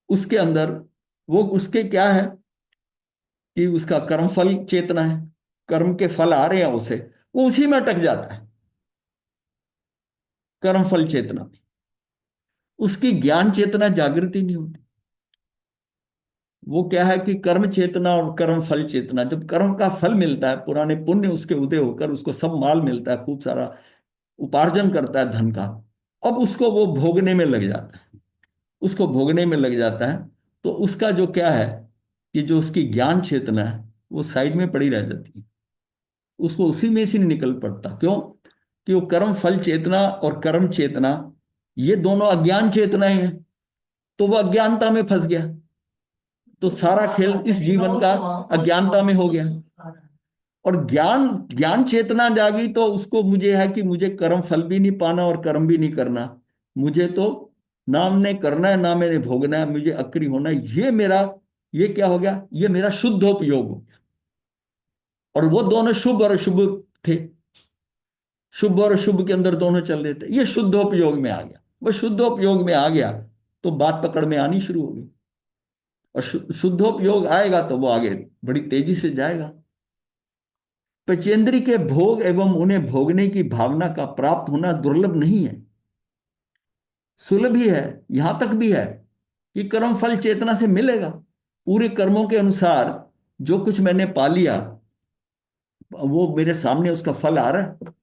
उसके अंदर वो उसके क्या है कि उसका कर्म फल चेतना है, कर्म के फल आ रहे हैं उसे, वो उसी में अटक जाता है, कर्म फल चेतना में। उसकी ज्ञान चेतना जागृति नहीं होती। वो क्या है कि कर्म चेतना और कर्म फल चेतना, जब कर्म का फल मिलता है, पुराने पुण्य उसके उदय होकर उसको सब माल मिलता है, खूब सारा उपार्जन करता है धन का, अब उसको वो भोगने में लग जाता है, उसको भोगने में लग जाता है, तो उसका जो क्या है कि जो उसकी ज्ञान चेतना है वो साइड में पड़ी रह जाती है, उसको उसी में से नहीं निकल पड़ता। क्यों? कि वो कर्म फल चेतना और कर्म चेतना ये दोनों अज्ञान चेतनाएं हैं, तो वो अज्ञानता में फंस गया, तो सारा खेल इस जीवन का अज्ञानता में हो गया। और ज्ञान ज्ञान चेतना जागी तो उसको मुझे है कि मुझे कर्म फल भी नहीं पाना और कर्म भी नहीं करना, मुझे तो ना मैंने करना है ना मैंने भोगना है, मुझे अक्री होना है, ये मेरा, ये क्या हो गया, ये मेरा शुद्धोपयोग हो गया। और वो दोनों शुभ और अशुभ थे, शुभ और अशुभ के अंदर दोनों चल रहे थे, ये शुद्धोपयोग में आ गया। वो शुद्धोपयोग में आ गया तो बात पकड़ में आनी शुरू हो गई, और शुद्धोपयोग आएगा तो वो आगे बड़ी तेजी से जाएगा। पंचेंद्रिय के भोग एवं उन्हें भोगने की भावना का प्राप्त होना दुर्लभ नहीं है, सुलभ ही है। यहां तक भी है कि कर्म फल चेतना से मिलेगा, पूरे कर्मों के अनुसार जो कुछ मैंने पा लिया वो मेरे सामने उसका फल आ रहा है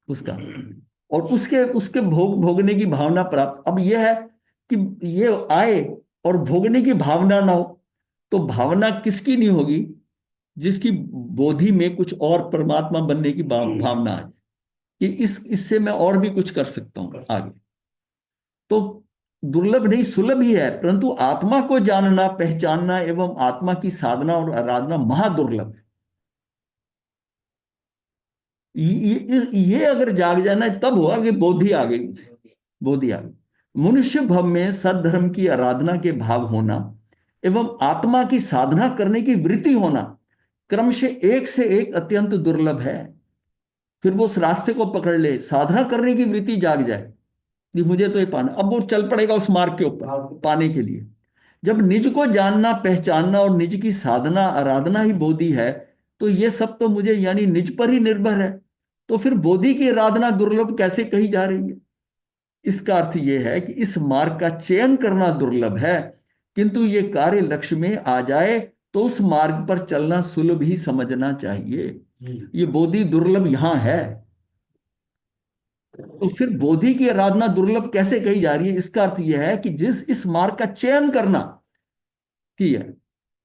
उसका, और उसके उसके भोगने की भावना प्राप्त। अब यह है कि ये आए और भोगने की भावना ना हो, तो भावना किसकी नहीं होगी? जिसकी बोधि में कुछ और परमात्मा बनने की भावना आ जाए कि इससे मैं और भी कुछ कर सकता हूं आगे, तो दुर्लभ नहीं सुलभ ही है। परंतु आत्मा को जानना पहचानना एवं आत्मा की साधना और आराधना महादुर्लभ है। ये अगर जाग जाना तब हुआ कि बोधि आ गई, बोधि आ गई। मनुष्य भव में सद्धर्म की आराधना के भाव होना एवं आत्मा की साधना करने की वृत्ति होना क्रमशः एक से एक अत्यंत दुर्लभ है। फिर वो उस रास्ते को पकड़ ले, साधना करने की वृत्ति जाग जाए कि मुझे तो ये पाना, अब वो चल पड़ेगा उस मार्ग के ऊपर पाने के लिए। जब निज को जानना पहचानना और निज की साधना आराधना ही बोधि है, तो ये सब तो मुझे यानी निज पर ही निर्भर है, तो फिर बोधि की आराधना दुर्लभ कैसे कही जा रही है? इसका अर्थ यह है कि इस मार्ग का चयन करना दुर्लभ है, किंतु ये कार्य लक्ष्य में आ जाए तो उस मार्ग पर चलना सुलभ ही समझना चाहिए। ये बोधि दुर्लभ यहां है, तो फिर बोधि की आराधना दुर्लभ कैसे कही जा रही है? इसका अर्थ यह है कि जिस इस मार्ग का चयन करना की है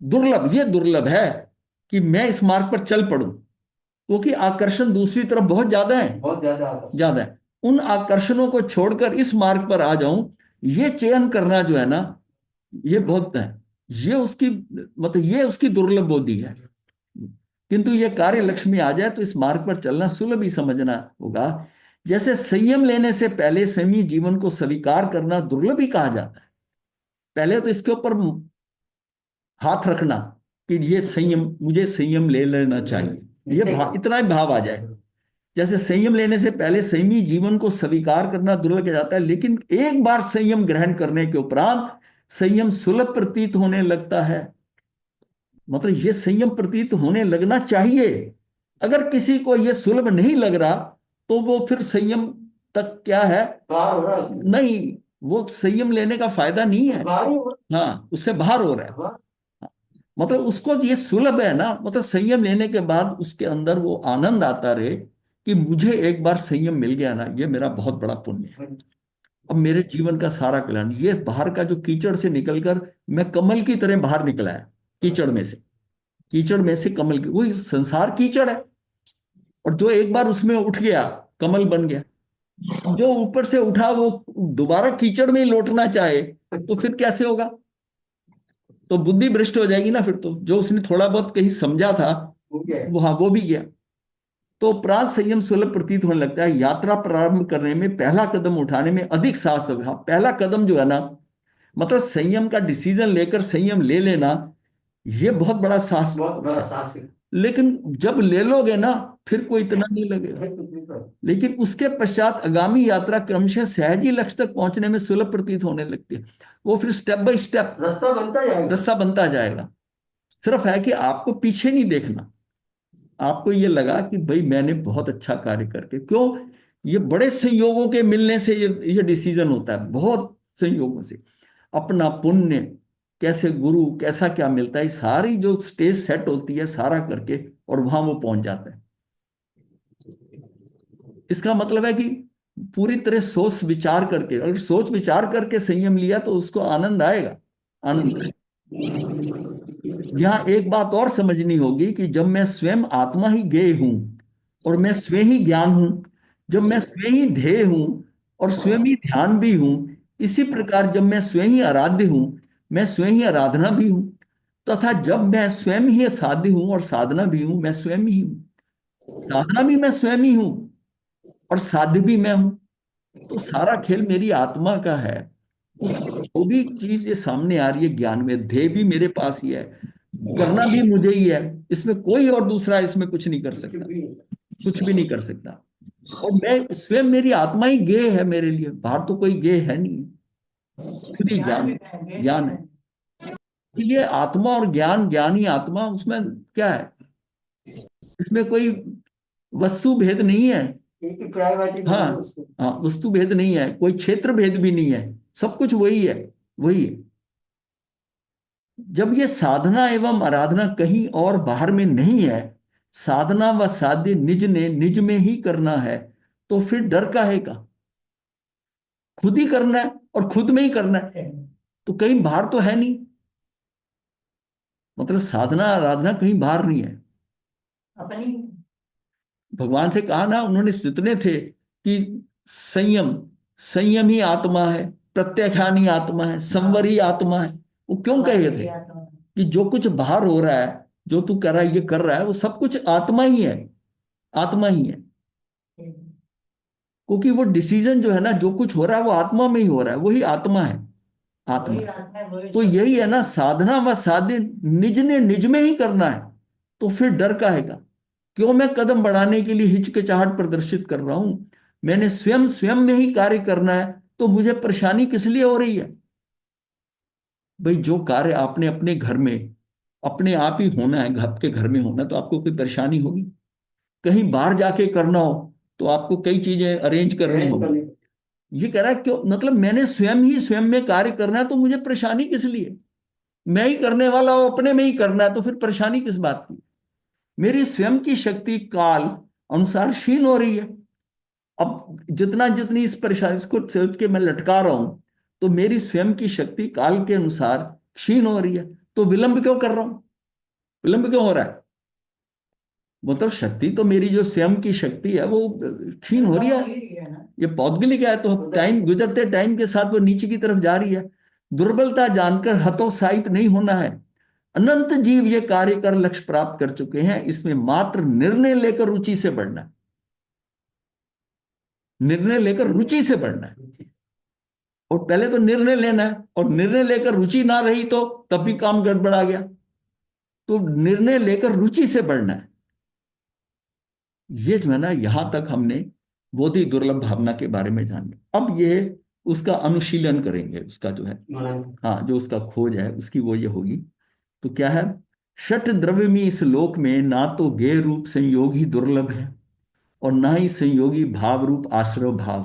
दुर्लभ, ये दुर्लभ है कि मैं इस मार्ग पर चल पड़ूं, क्योंकि आकर्षण दूसरी तरफ बहुत ज्यादा है, बहुत ज्यादा है। उन आकर्षणों को छोड़कर इस मार्ग पर आ जाऊं, ये चयन करना जो है ना, ये बहुत है, ये उसकी मतलब ये उसकी दुर्लभ बोधि है। किंतु ये कार्य लक्ष्य में आ जाए तो इस मार्ग पर चलना सुलभ ही समझना होगा। जैसे संयम लेने से पहले संयमी जीवन को स्वीकार करना दुर्लभ ही कहा जाता है। पहले तो इसके ऊपर हाथ रखना कि ये संयम, मुझे संयम ले लेना चाहिए, ये इतना ही भाव आ जाए। जैसे संयम लेने से पहले संयमी जीवन को स्वीकार करना दुर्लभ किया जाता है, लेकिन एक बार संयम ग्रहण करने के उपरांत संयम सुलभ प्रतीत होने लगता है। मतलब ये संयम प्रतीत होने लगना चाहिए। अगर किसी को ये सुलभ नहीं लग रहा तो वो फिर संयम तक क्या है, नहीं, वो संयम लेने का फायदा नहीं है, हाँ, उससे बाहर हो रहा है। मतलब उसको ये सुलभ है ना, मतलब संयम लेने के बाद उसके अंदर वो आनंद आता रहे कि मुझे एक बार संयम मिल गया ना, ये मेरा बहुत बड़ा पुण्य है, अब मेरे जीवन का सारा कल्याण। ये बाहर का जो कीचड़ से निकलकर मैं कमल की तरह बाहर निकला है, कीचड़ में से, कीचड़ में से कमल की, वही संसार कीचड़ है, और जो एक बार उसमें उठ गया कमल बन गया। जो ऊपर से उठा वो दोबारा कीचड़ में ही लौटना चाहे तो फिर कैसे होगा? तो बुद्धि भ्रष्ट हो जाएगी ना। फिर तो जो उसने थोड़ा बहुत कहीं समझा था वो भी गया। तो अपराध संयम सुलभ प्रतीत होने लगता है। यात्रा प्रारंभ करने में, पहला कदम उठाने में अधिक साहस होगा। हाँ, पहला कदम जो है ना, मतलब संयम का डिसीजन लेकर संयम ले लेना, ये बहुत बड़ा साहस है। लेकिन जब ले लोगे ना, फिर कोई इतना नहीं लगेगा। लेकिन उसके पश्चात आगामी यात्रा क्रमशः सहज ही लक्ष्य तक पहुंचने में सुलभ प्रतीत होने लगती है। वो फिर स्टेप बाय स्टेप रास्ता बनता जाएगा। सिर्फ है कि आपको पीछे नहीं देखना। आपको ये लगा कि भाई मैंने बहुत अच्छा कार्य करके, क्यों, ये बड़े संयोगों के मिलने से ये डिसीजन होता है, बहुत संयोगों से। अपना पुण्य, कैसे गुरु, कैसा क्या मिलता है, सारी जो स्टेज सेट होती है सारा करके, और वहां वो पहुंच जाता है। इसका मतलब है कि पूरी तरह सोच विचार करके, अगर सोच विचार करके संयम लिया तो उसको आनंद आएगा, आनंद आएगा। यहां एक बात और समझनी होगी कि जब मैं स्वयं आत्मा ही ज्ञेय हूं और मैं स्वयं ही ज्ञान हूं, जब मैं स्वयं ही ध्येय हूं और स्वयं ही ध्यान भी हूं, इसी प्रकार जब मैं स्वयं ही आराध्य हूं, मैं स्वयं ही आराधना भी हूं, तथा जब मैं स्वयं ही साध्य हूं और साधना भी हूं, मैं स्वयं ही हूं। साधना भी मैं स्वयं ही हूं और साध्य भी मैं हूं। तो सारा खेल मेरी आत्मा का है। उस जो भी चीज ये सामने आ रही है ज्ञान में, ध्येय भी मेरे पास ही है, करना भी मुझे ही है। इसमें कोई और दूसरा इसमें कुछ नहीं कर सकता, कुछ भी नहीं कर सकता। और मैं स्वयं, मेरी आत्मा ही ज्ञेय है मेरे लिए, बाहर तो कोई ज्ञेय है नहीं, खुद ही ज्ञान, ज्ञान है। इसलिए आत्मा और ज्ञान, ज्ञान ही आत्मा, उसमें क्या है, इसमें कोई वस्तु भेद नहीं है। हाँ, हाँ, वस्तु भेद नहीं है, कोई क्षेत्र भेद भी नहीं है, सब कुछ वही है, वही है। जब ये साधना एवं आराधना कहीं और बाहर में नहीं है, साधना व साध्य निज ने निज में ही करना है, तो फिर डर काहे का। खुद ही करना है और खुद में ही करना है, तो कहीं बाहर तो है नहीं। मतलब साधना आराधना कहीं बाहर नहीं है। अपनी भगवान से कहा ना, उन्होंने जितने थे कि संयम, संयम ही आत्मा है, प्रत्याख्यान ही आत्मा है, संवर ही आत्मा है। वो क्यों कहे थे कि जो कुछ बाहर हो रहा है, जो तू कर रहा है, ये कर रहा है, वो सब कुछ आत्मा ही है, आत्मा ही है। क्योंकि वो डिसीजन जो है ना, जो कुछ हो रहा है वो आत्मा में ही हो रहा है, वही आत्मा है, आत्मा। तो यही है ना, साधना व साध्य निज ने निज में ही करना है, तो फिर डर काहे का। क्यों मैं कदम बढ़ाने के लिए हिचकिचाहट प्रदर्शित कर रहा हूं। मैंने स्वयं स्वयं में ही कार्य करना है, तो मुझे परेशानी किस लिए हो रही है। भाई जो कार्य आपने अपने घर में अपने आप ही होना है, आपके घर में होना, तो आपको कोई परेशानी होगी। कहीं बाहर जाके करना हो तो आपको कई चीजें अरेंज करनी होगी। ये कह रहा है क्यों, मतलब मैंने स्वयं ही स्वयं में कार्य करना है, तो मुझे परेशानी किस लिए। मैं ही करने वाला हूं, अपने में ही करना है, तो फिर परेशानी किस बात की। मेरी स्वयं की शक्ति काल अनुसार क्षीण हो रही है। अब जितना जितनी इस परेशानी, इसको सोच के मैं लटका रहा हूं, तो मेरी स्वयं की शक्ति काल के अनुसार क्षीण हो रही है। तो विलंब क्यों कर रहा हूं, विलंब क्यों हो रहा है। मतलब शक्ति तो मेरी जो स्वयं की शक्ति है वो क्षीण हो रही है, ये पौद्गलिक है, तो टाइम गुजरते टाइम के साथ वो नीचे की तरफ जा रही है। दुर्बलता जानकर हतोत्साहित नहीं होना है। अनंत जीव ये कार्य कर लक्ष्य प्राप्त कर चुके हैं, इसमें मात्र निर्णय लेकर रुचि से बढ़ना है, निर्णय लेकर रुचि से बढ़ना है। और पहले तो निर्णय लेना है, और निर्णय लेकर रुचि ना रही तो तब भी काम गड़बड़ा गया। तो निर्णय लेकर रुचि से बढ़ना है। ये जो है ना, यहां तक हमने बोधि दुर्लभ भावना के बारे में जान लिया। अब ये उसका अनुशीलन करेंगे, उसका जो है, हाँ, जो उसका खोज है उसकी वो ये होगी। तो क्या है, षट द्रव्य में इस लोक में ना तो गेय रूप संयोग ही दुर्लभ है और ना ही संयोगी भाव रूप आश्रय भाव,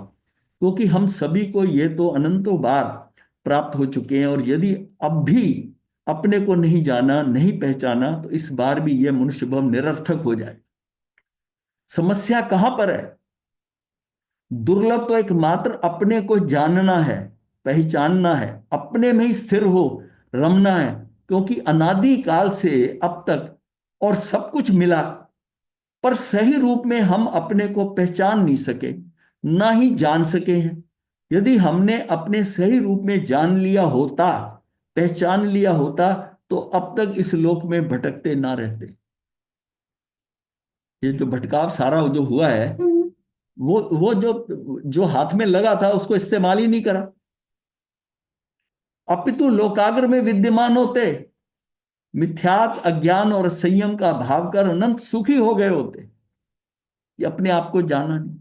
क्योंकि हम सभी को ये तो अनंतों बार प्राप्त हो चुके हैं। और यदि अब भी अपने को नहीं जाना, नहीं पहचाना, तो इस बार भी यह मनुष्य भाव निरर्थक हो जाए। समस्या कहां पर है। दुर्लभ तो एकमात्र अपने को जानना है, पहचानना है, अपने में ही स्थिर हो, रमना है। क्योंकि अनादि काल से अब तक और सब कुछ मिला, पर सही रूप में हम अपने को पहचान नहीं सके, ना ही जान सके हैं। यदि हमने अपने सही रूप में जान लिया होता, पहचान लिया होता, तो अब तक इस लोक में भटकते ना रहते। ये जो भटकाव सारा जो हुआ है, वो जो जो हाथ में लगा था उसको इस्तेमाल ही नहीं करा, अपितु लोकाग्र में विद्यमान होते, मिथ्यात अज्ञान और संयम का भाव कर अनंत सुखी हो गए होते। ये अपने आप को जाना नहीं।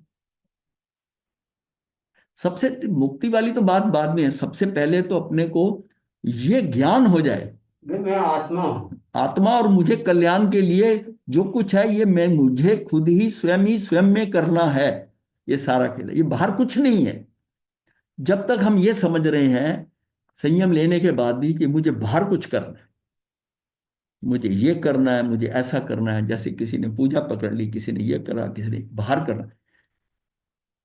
सबसे मुक्ति वाली तो बात बाद में है, सबसे पहले तो अपने को ये ज्ञान हो जाए मैं आत्मा हूं। आत्मा और मुझे कल्याण के लिए जो कुछ है ये मैं मुझे खुद ही स्वयं में करना है। ये सारा खेल है, ये बाहर कुछ नहीं है। जब तक हम ये समझ रहे हैं संयम लेने के बाद भी कि मुझे बाहर कुछ करना है, मुझे ये करना है, मुझे ऐसा करना है, जैसे किसी ने पूजा पकड़ ली, किसी ने ये करा, किसी ने बाहर करा,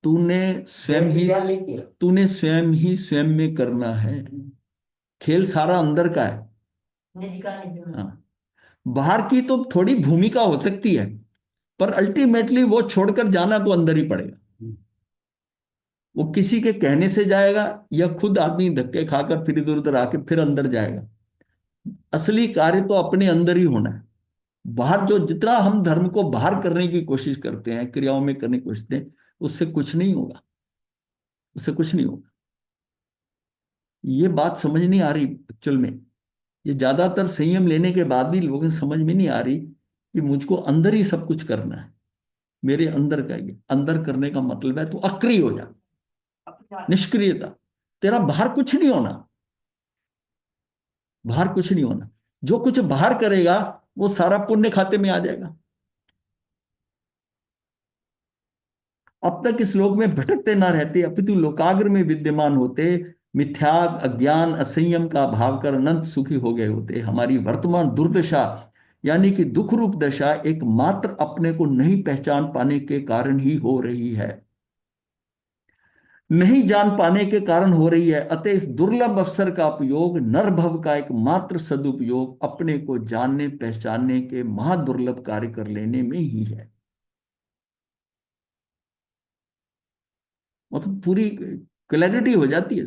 तूने स्वयं ही क्या नहीं किया। तूने स्वयं ही स्वयं में करना है। खेल सारा अंदर का है। हाँ, बाहर की तो थोड़ी भूमिका हो सकती है, पर अल्टीमेटली वो छोड़कर जाना तो अंदर ही पड़ेगा। वो किसी के कहने से जाएगा या खुद आदमी धक्के खाकर फिर इधर उधर आके फिर अंदर जाएगा। असली कार्य तो अपने अंदर ही होना है। बाहर जो जितना हम धर्म को बाहर करने की कोशिश करते हैं, क्रियाओं में करने की कोशिश करते हैं, उससे कुछ नहीं होगा, उससे कुछ नहीं होगा। ये बात समझ नहीं आ रही एक्चुअल में। ये ज्यादातर संयम लेने के बाद भी लोगों को समझ में नहीं आ रही कि मुझको अंदर ही सब कुछ करना है, मेरे अंदर का। ये अंदर करने का मतलब है तो अक्रिय हो जा, निष्क्रियता। तेरा बाहर कुछ नहीं होना, बाहर कुछ नहीं होना। जो कुछ बाहर करेगा वो सारा पुण्य खाते में आ जाएगा। अब तक इस लोक में भटकते ना रहते, अपितु लोकाग्र में विद्यमान होते, मिथ्याग अज्ञान असंयम का भाव कर अनंत सुखी हो गए होते। हमारी वर्तमान दुर्दशा यानी कि दुख रूप दशा एकमात्र अपने को नहीं पहचान पाने के कारण ही हो रही है, नहीं जान पाने के कारण हो रही है। अतः इस दुर्लभ अवसर का उपयोग नर भव का एकमात्र सदुपयोग अपने को जानने पहचानने के महादुर्लभ कार्य कर लेने में ही है। मतलब पूरी क्लैरिटी हो जाती है।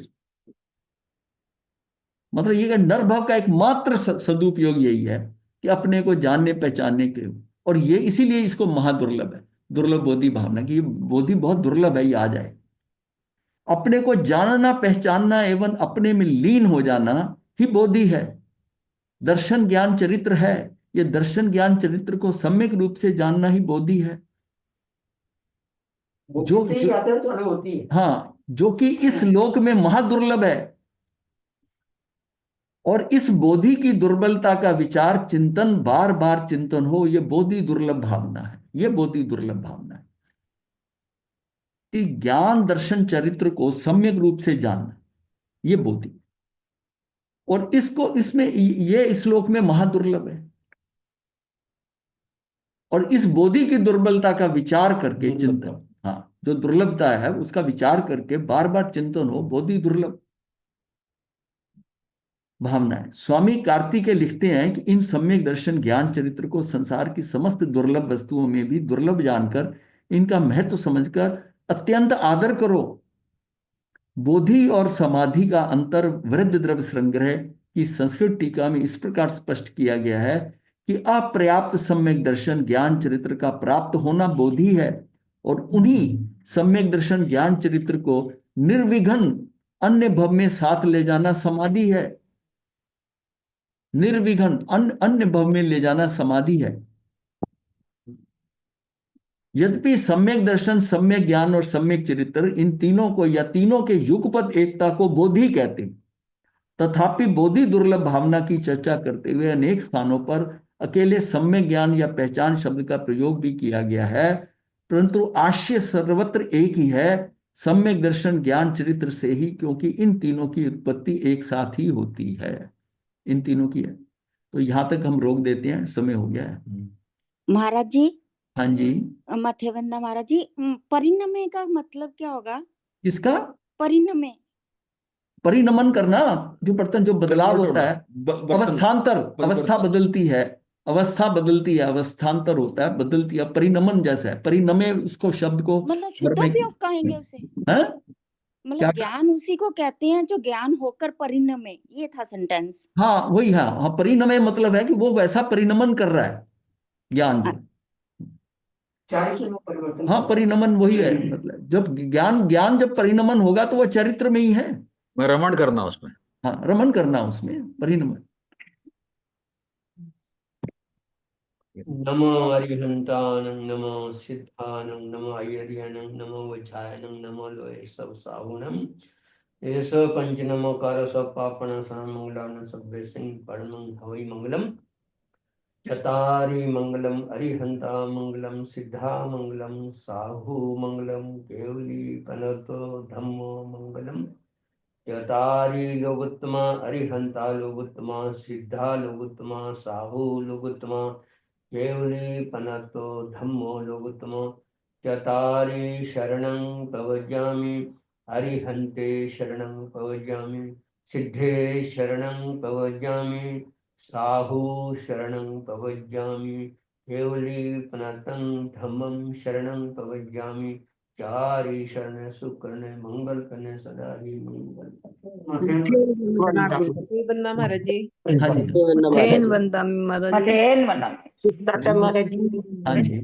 मतलब ये नर भाव का एकमात्र सदुपयोग यही है कि अपने को जानने पहचानने के। और ये इसीलिए इसको महादुर्लभ है, दुर्लभ बोधि भावना की। ये बोधि बहुत दुर्लभ है, ये आ जाए। अपने को जानना पहचानना एवं अपने में लीन हो जाना ही बोधि है, दर्शन ज्ञान चरित्र है। ये दर्शन ज्ञान चरित्र को सम्यक रूप से जानना ही बोधि है। होती है। हाँ, जो कि इस लोक में महादुर्लभ है। और इस बोधि की दुर्बलता का विचार चिंतन बार बार चिंतन हो, यह बोधि दुर्लभ भावना है। यह बोधि दुर्लभ भावना है कि ज्ञान दर्शन चरित्र को सम्यक रूप से जानना, यह बोधि। और इसको इसमें यह इस श्लोक में महादुर्लभ है। और इस बोधि की दुर्बलता का विचार करके चिंतन, हाँ, जो दुर्लभता है उसका विचार करके बार बार चिंतन हो, बोधि दुर्लभ भावना है। स्वामी कार्तिकेय लिखते हैं कि इन सम्यक दर्शन ज्ञान चरित्र को संसार की समस्त दुर्लभ वस्तुओं में भी दुर्लभ जानकर इनका महत्व समझकर अत्यंत आदर करो। बोधि और समाधि का अंतर वृद्ध द्रव्य संग्रह की संस्कृत टीका में इस प्रकार स्पष्ट किया गया है कि अपर्याप्त सम्यक दर्शन ज्ञान चरित्र का प्राप्त होना बोधि है, और उन्हीं सम्यक दर्शन ज्ञान चरित्र को निर्विघ्न अन्य भव में साथ ले जाना समाधि है। निर्विघ्न अन्य भव में ले जाना समाधि है। यद्यपि सम्यक दर्शन, सम्यक ज्ञान और सम्यक चरित्र, इन तीनों को या तीनों के युगपद एकता को बोधि कहते हैं, तथापि बोधि दुर्लभ भावना की चर्चा करते हुए अनेक स्थानों पर अकेले सम्यक ज्ञान या पहचान शब्द का प्रयोग भी किया गया है, परंतु आशय सर्वत्र एक ही है, सम्यक दर्शन ज्ञान चरित्र से ही, क्योंकि इन तीनों की उत्पत्ति एक साथ ही होती है। इन तीनों की है। तो यहां तक हम रोक देते हैं, समय हो गया है। महाराज जी, हाँ जी, मथेवंदा महाराज जी, परिणमे का मतलब क्या होगा? इसका परिणमे परिणमन करना, जो बर्तन जो बदलाव होता है, अवस्थान्तर, अवस्था बदलती है, अवस्था बदलती है, अवस्थान्तर होता है, बदलती है। परिणमन जैसा है, परिणमे इसको शब्द को मतलब शुद्ध उपयोग कहेंगे उसे? है? मतलब क्या? ज्ञान उसी को कहते हैं जो ज्ञान होकर परिणमे, ये था सेंटेंस। हाँ वही, हाँ हाँ, परिणमय मतलब है कि वो वैसा परिणमन कर रहा है ज्ञान जो। चारित्र में परिवर्तन हाँ, होगा। परिणमन वही है, मतलब जब ज्ञान ज्ञान जब परिणमन होगा तो वो चरित्र में ही है। मैं रमण करना उसमें। हाँ, रमन करना उसमें, परिणमन। नमो अरिहंतानं नमो सिद्धानं नमो अयर्यनं नमो वज्रायनं नमो लोये सब साहुनं एष पंच नमोकार सब पापण मंगलान सभ्य सिंह परमं हवै मंगलम चतारी मंगलम अरिहंता मंगलम सिद्धा मंगलम साहु मंगलम केवली कनतो धम्मो मंगलम चतारी लोगोत्तमा अरिहंता लोगोत्तमा सिद्धा लोगोत्तमा साहु लोगोत्तमा केवली पनतो धम्मो लोगोत्तमो चतारी शरणं प्रवज्यामि अरिहन्ते शरणं प्रवज्यामि सिद्धे शरणं प्रवज्यामि साहु शरणं प्रवज्यामि केवली पनतं धम्मं शरणं प्रवज्यामि चारि शरण सुकर्ण मंगल करने सदा ही मंगल। बंदा महाराज जी। हाँ जी, थेन बंदा महाराज जी। महाराज जी। हाँ जी।